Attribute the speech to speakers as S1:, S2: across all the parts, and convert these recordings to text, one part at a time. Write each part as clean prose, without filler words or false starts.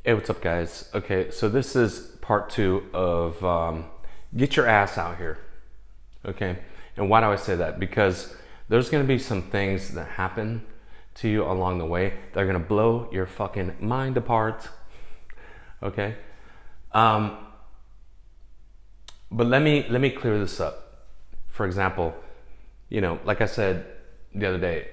S1: Hey, what's up, guys? Okay, so this is part two of get your ass out here. Okay, and why do I say that? Because there's gonna be some things that happen to you along the way that are gonna blow your fucking mind apart. Okay, um, but let me clear this up. For example, like I said the other day,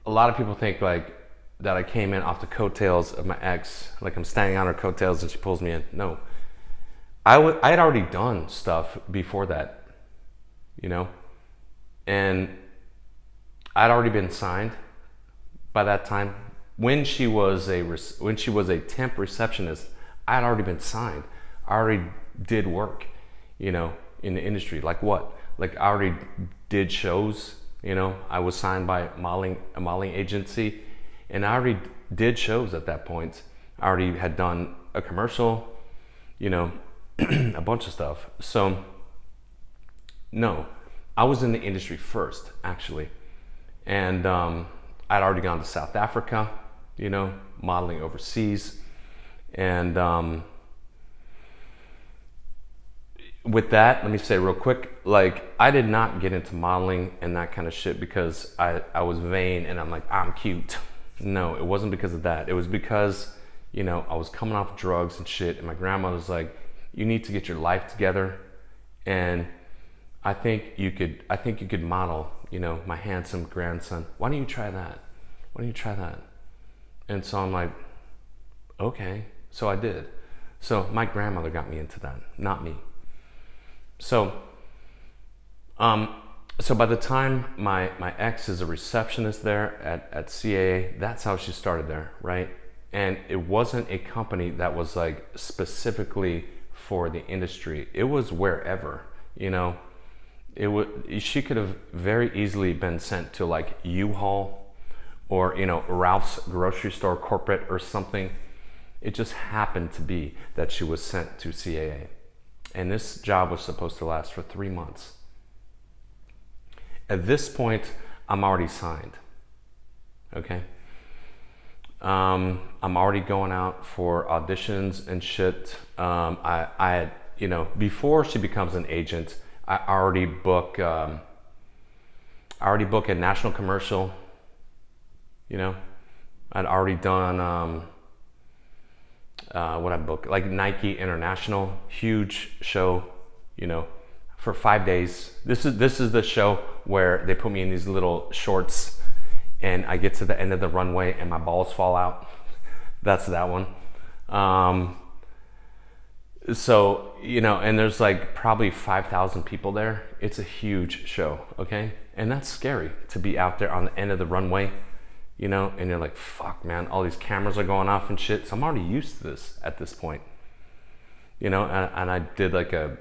S1: a lot of people think like that I came in off the coattails of my ex, like I'm standing on her coattails and she pulls me in. No, I had already done stuff before that, you know, and I'd already been signed by that time. When she was a temp receptionist, I had already been signed. I already did work, in the industry. Like what? Like I already did shows. I was signed by a modeling agency, and I already did shows at that point. I already had done a commercial, a bunch of stuff. So no, I was in the industry first, actually, and I'd already gone to South Africa, modeling overseas, and with that, let me say real quick, like I did not get into modeling and that kind of shit because I was vain and I'm like, I'm cute. No, it wasn't because of that. It was because, I was coming off drugs and shit, and my grandma was like, you need to get your life together, and I think you could model, my handsome grandson. Why don't you try that? Why don't you try that? And so I'm like, okay. So I did. So my grandmother got me into that, not me. So, so by the time my ex is a receptionist there at CAA, that's how she started there, right? And it wasn't a company that was like specifically for the industry. It was wherever, she could have very easily been sent to like U-Haul or, Ralph's grocery store corporate or something. It just happened to be that she was sent to CAA. And this job was supposed to last for 3 months. At this point, I'm already signed. Okay? I'm already going out for auditions and shit. I had, before she becomes an agent, I already book a national commercial. I'd already done what I booked, like Nike International, huge show, for 5 days. This is the show where they put me in these little shorts and I get to the end of the runway and my balls fall out. That's that one. So, and there's like probably 5,000 people there. It's a huge show, okay? And that's scary to be out there on the end of the runway, and you're like, fuck, man, all these cameras are going off and shit. So I'm already used to this at this point, and I did like a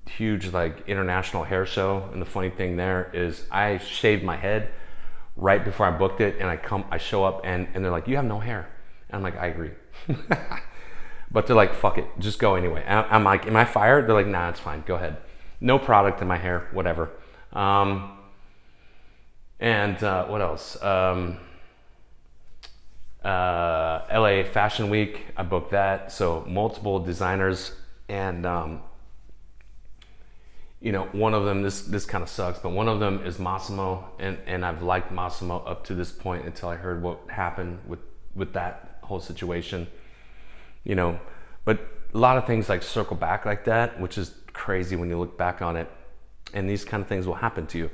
S1: huge like international hair show. And the funny thing there is I shaved my head right before I booked it, and I show up and they're like, you have no hair. And I'm like, I agree. But they're like, fuck it, just go anyway. I'm like, am I fired? They're like, nah, it's fine, go ahead. No product in my hair, whatever. And what else? LA Fashion Week, I booked that. So multiple designers, and one of them, this kind of sucks, but one of them is Massimo, and I've liked Massimo up to this point until I heard what happened with that whole situation. But a lot of things like circle back like that, which is crazy when you look back on it, and these kind of things will happen to you.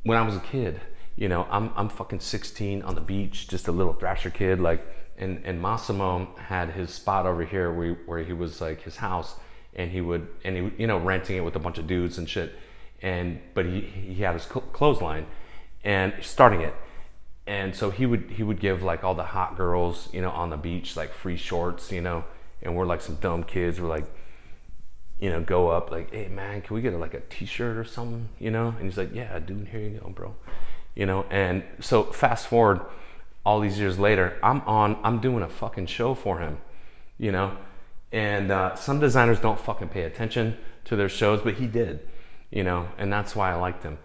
S1: When I was a kid, I'm fucking 16 on the beach, just a little thrasher kid, like, and Massimo had his spot over here where he was like his house, and he renting it with a bunch of dudes and shit, but he had his clothesline and starting it, and so he would give like all the hot girls, on the beach, like free shorts, and we're like some dumb kids, we're like, go up like, hey man, can we get like a t-shirt or something, and he's like, yeah dude, here you go bro, and so fast forward all these years later, I'm doing a fucking show for him, and some designers don't fucking pay attention to their shows, but he did, and that's why I liked him.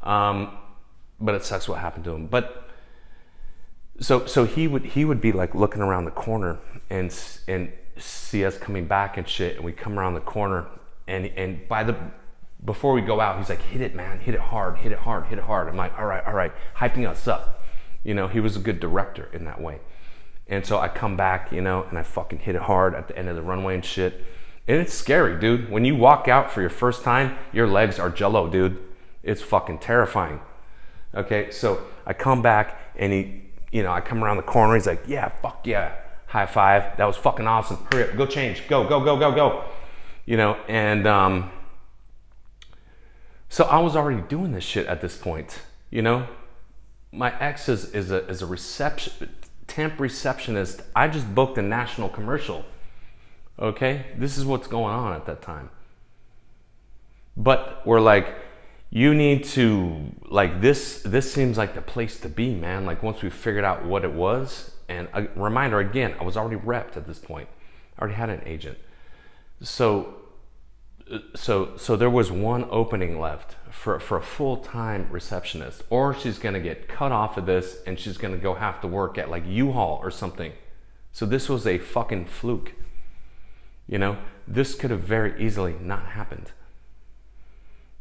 S1: But it sucks what happened to him. But So he would be like looking around the corner and see us coming back and shit, and we come around the corner, and before we go out, he's like, hit it, man, hit it hard, hit it hard, hit it hard. I'm like, all right, hyping us up. You know, he was a good director in that way. And so I come back, you know, and I fucking hit it hard at the end of the runway and shit. And it's scary, dude. When you walk out for your first time, your legs are jello, dude. It's fucking terrifying. Okay, so I come back and I come around the corner. He's like, yeah, fuck yeah. High five. That was fucking awesome. Hurry up, go change. Go. You know, and so I was already doing this shit at this point, you know? My ex is a temp receptionist. I just booked a national commercial. Okay? This is what's going on at that time. But we're like, you need to, like, this seems like the place to be, man. Like, once we figured out what it was, and a reminder again, I was already repped at this point. I already had an agent. So there was one opening left for a full-time receptionist, or she's gonna get cut off of this and she's gonna go have to work at like U-Haul or something. So this was a fucking fluke. You know, this could have very easily not happened.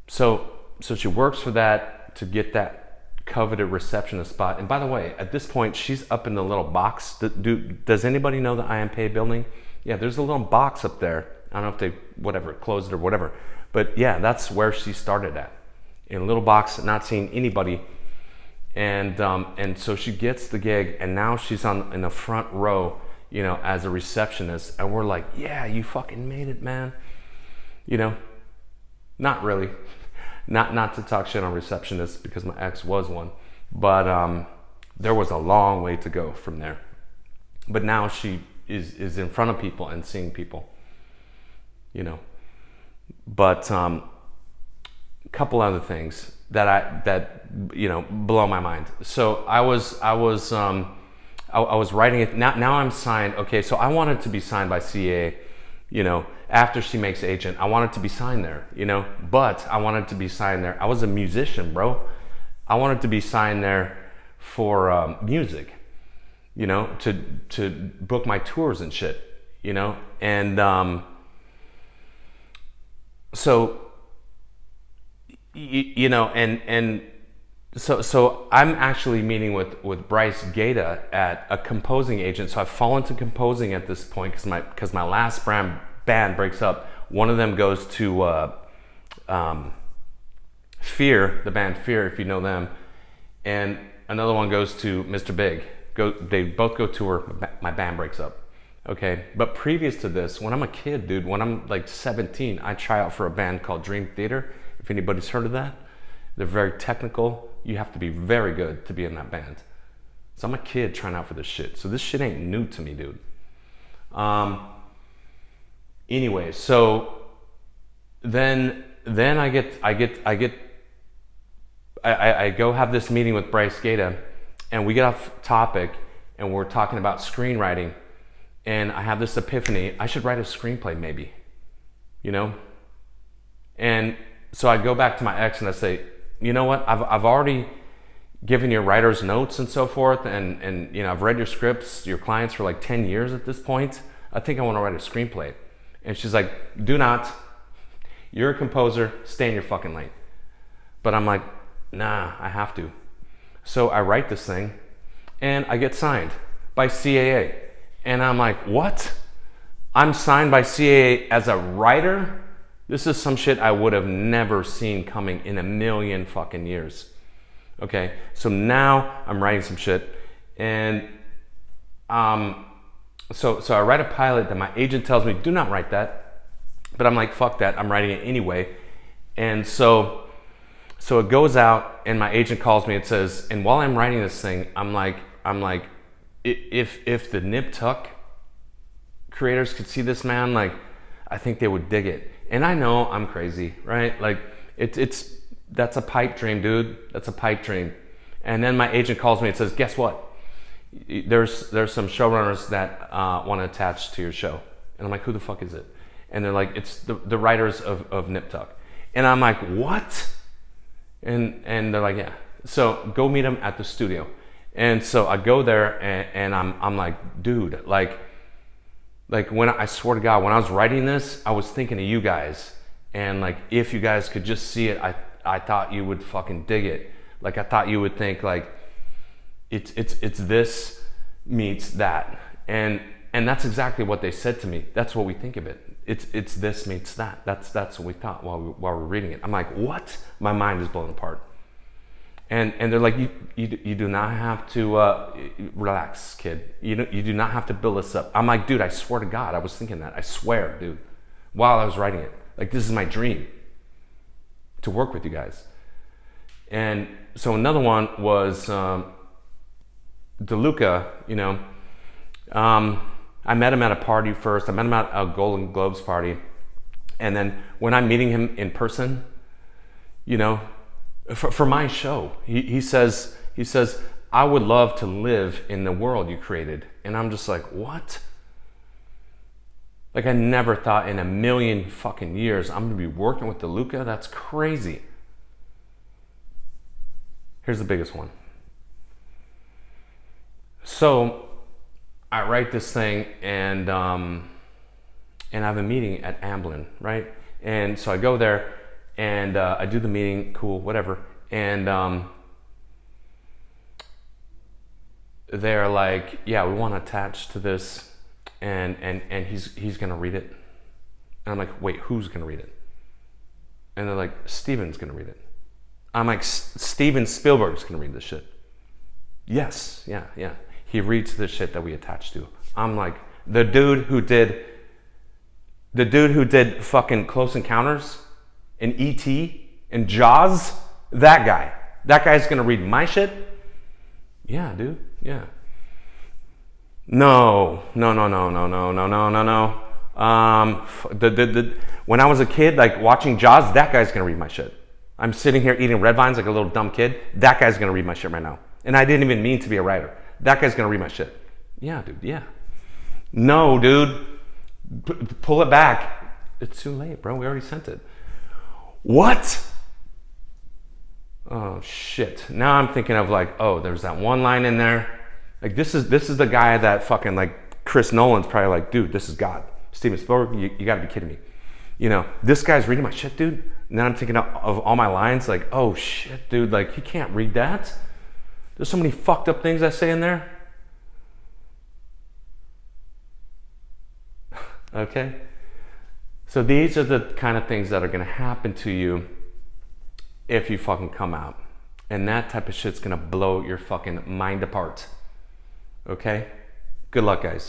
S1: So she works for that to get that coveted receptionist spot. And by the way, at this point, she's up in the little box. Does anybody know the IMPay building? Yeah, there's a little box up there. I don't know if they, closed it or whatever. But yeah, that's where she started at. In a little box, not seeing anybody. And so she gets the gig, and now she's in the front row, you know, as a receptionist. And we're like, yeah, you fucking made it, man. You know, not really. Not to talk shit on receptionists, because my ex was one. But there was a long way to go from there. But now she is in front of people and seeing people. You know, but a couple other things that you know blow my mind. So I was writing it. Now I'm signed. Okay, so I wanted to be signed by CA. You know, after she makes agent, I wanted to be signed there. You know, but I wanted to be signed there. I was a musician, bro. I wanted to be signed there for music. You know, to book my tours and shit. You know, and so, you know, and so I'm actually meeting with Bryce Gata at a composing agent. So I've fallen to composing at this point because my last band breaks up. One of them goes to Fear, the band Fear, if you know them, and another one goes to Mr. Big. They both go tour. My band breaks up. Okay, but previous to this, when I'm a kid, dude, when I'm like 17, I try out for a band called Dream Theater. If anybody's heard of that, they're very technical. You have to be very good to be in that band. So I'm a kid trying out for this shit. So this shit ain't new to me, dude. Anyway, so then I go have this meeting with Bryce Gata, and we get off topic, and we're talking about screenwriting. And I have this epiphany, I should write a screenplay maybe, you know? And so I go back to my ex and I say, you know what, I've already given your writer's notes and so forth, and you know, I've read your scripts, your clients for like 10 years at this point. I think I want to write a screenplay. And she's like, do not, you're a composer, stay in your fucking lane. But I'm like, nah, I have to. So I write this thing and I get signed by CAA. And I'm like, what? I'm signed by CAA as a writer? This is some shit I would have never seen coming in a million fucking years. Okay, so now I'm writing some shit. And so I write a pilot that my agent tells me, do not write that. But I'm like, fuck that, I'm writing it anyway. And so it goes out, and my agent calls me and says, and while I'm writing this thing, I'm like, if the Nip Tuck creators could see this, man, like, I think they would dig it. And I know I'm crazy, right? Like, that's a pipe dream, dude. That's a pipe dream. And then my agent calls me and says, guess what? There's some showrunners that want to attach to your show. And I'm like, who the fuck is it? And they're like, it's the writers of Nip Tuck. And I'm like, what? And they're like, yeah. So go meet them at the studio. And so I go there and I'm like, dude, like when I swear to God, when I was writing this, I was thinking of you guys. And like, if you guys could just see it, I thought you would fucking dig it. Like I thought you would think like, it's this meets that. And that's exactly what they said to me. That's what we think of it. It's this meets that. That's what we thought while we're reading it. I'm like, what? My mind is blown apart. And they're like, you do not have to relax, kid. You do not have to build this up. I'm like, dude, I swear to God, I was thinking that. I swear, dude, while I was writing it. Like, this is my dream, to work with you guys. And so another one was DeLuca, you know. I met him at a party first. I met him at a Golden Globes party. And then when I'm meeting him in person, you know, for my show, he says, I would love to live in the world you created. And I'm just like, what? Like, I never thought in a million fucking years I'm gonna be working with DeLuca. That's crazy. Here's the biggest one. So I write this thing and I have a meeting at Amblin, right? And so I go there and I do the meeting, cool, whatever. And they're like, yeah, we want to attach to this, and he's gonna read it. And I'm like, wait, who's gonna read it? And they're like, Steven's gonna read it. I'm like, Steven Spielberg's gonna read this shit. Yes, yeah. He reads the shit that we attach to. I'm like, the dude who did fucking Close Encounters and E.T. and Jaws, that guy's gonna read my shit? Yeah, dude, yeah. No. When I was a kid, like watching Jaws, that guy's gonna read my shit. I'm sitting here eating red vines like a little dumb kid. That guy's gonna read my shit right now. And I didn't even mean to be a writer. That guy's gonna read my shit. Yeah, dude, yeah. No, dude, pull it back. It's too late, bro. We already sent it. What? Oh shit. Now I'm thinking of like, oh, there's that one line in there. Like this is the guy that fucking like Chris Nolan's probably like, dude, this is God. Steven Spielberg, you gotta be kidding me. You know, this guy's reading my shit, dude. And then I'm thinking of all my lines, like, oh shit, dude, like he can't read that. There's so many fucked up things I say in there. Okay? So these are the kind of things that are gonna happen to you if you fucking come out. And that type of shit's gonna blow your fucking mind apart. Okay? Good luck, guys.